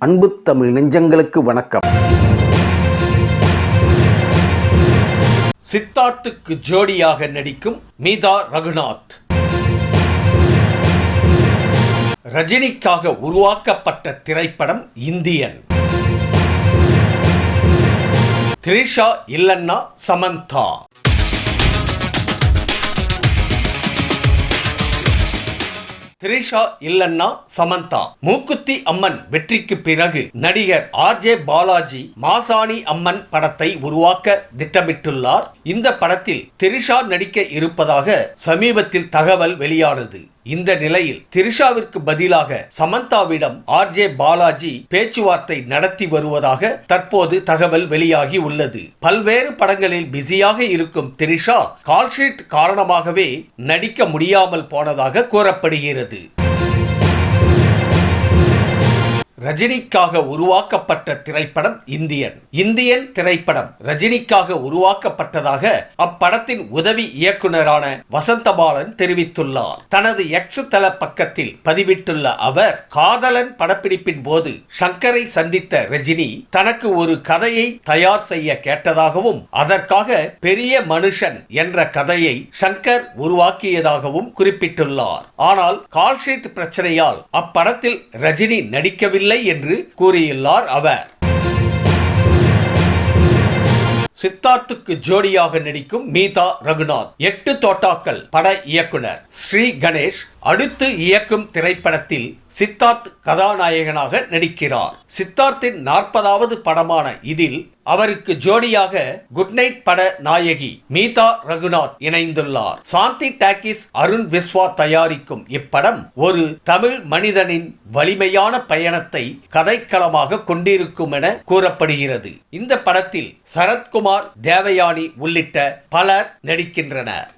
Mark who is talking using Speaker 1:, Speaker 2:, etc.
Speaker 1: அன்பு தமிழ் நெஞ்சங்களுக்கு வணக்கம்.
Speaker 2: சித்தார்த்துக்கு ஜோடியாக நடிக்கும் மீதா ரகுநாத். ரஜினிக்காக உருவாக்கப்பட்ட திரைப்படம் இந்தியன். த்ரிஷா இல்லன்னா சமந்தா. த்ரிஷா இல்லன்னா சமந்தா. மூக்குத்தி அம்மன் வெற்றிக்கு பிறகு நடிகர் RJ பாலாஜி மாசாணி அம்மன் படத்தை உருவாக்க திட்டமிட்டுள்ளார். இந்த படத்தில் த்ரிஷா நடிக்க இருப்பதாக சமீபத்தில் தகவல் வெளியானது. இந்த நிலையில் த்ரிஷாவிற்கு பதிலாக சமந்தாவிடம் RJ பாலாஜி பேச்சுவார்த்தை நடத்தி வருவதாக தற்போது தகவல் வெளியாகி உள்ளது. பல்வேறு படங்களில் பிஸியாக இருக்கும் த்ரிஷா கால்ஷீட் காரணமாகவே நடிக்க முடியாமல் போனதாக கூறப்படுகிறது. ரஜினிக்காக உருவாக்கப்பட்ட திரைப்படம் இந்தியன் திரைப்படம் ரஜினிக்காக உருவாக்கப்பட்டதாக அப்படத்தின் உதவி இயக்குனரான வசந்தபாலன் தெரிவித்துள்ளார். தனது எக்ஸ் தள பக்கத்தில் பதிவிட்டுள்ள அவர், காதலன் படப்பிடிப்பின் போது ஷங்கரை சந்தித்த ரஜினி தனக்கு ஒரு கதையை தயார் செய்ய கேட்டதாகவும் அதற்காக பெரிய மனுஷன் என்ற கதையை ஷங்கர் உருவாக்கியதாகவும் குறிப்பிட்டுள்ளார். ஆனால் கால்ஷீட் பிரச்சனையால் அப்படத்தில் ரஜினி நடிக்கவில்லை என்று கூறியுள்ளார் அவர். சித்தார்த்துக்கு ஜோடியாக நடிக்கும் மீதா ரகுநாத் 8 தோட்டாக்கள் பட இயக்குனர் ஸ்ரீ கணேஷ் அடுத்து இயக்கும் திரைப்படத்தில் சித்தார்த் கதாநாயகனாக நடிக்கிறார். சித்தார்த்தின் 40வது படமான இதில் அவருக்கு ஜோடியாக குட் நைட் பட நாயகி மீதா ரகுநாத் இணைந்துள்ளார். சாந்தி டாக்கீஸ் அருண் விஸ்வா தயாரிக்கும் இப்படம் ஒரு தமிழ் மனிதனின் வலிமையான பயணத்தை கதைக்களமாக கொண்டிருக்கும் என கூறப்படுகிறது. இந்த படத்தில் சரத்குமார், தேவயானி உள்ளிட்ட பலர் நடிக்கின்றனர்.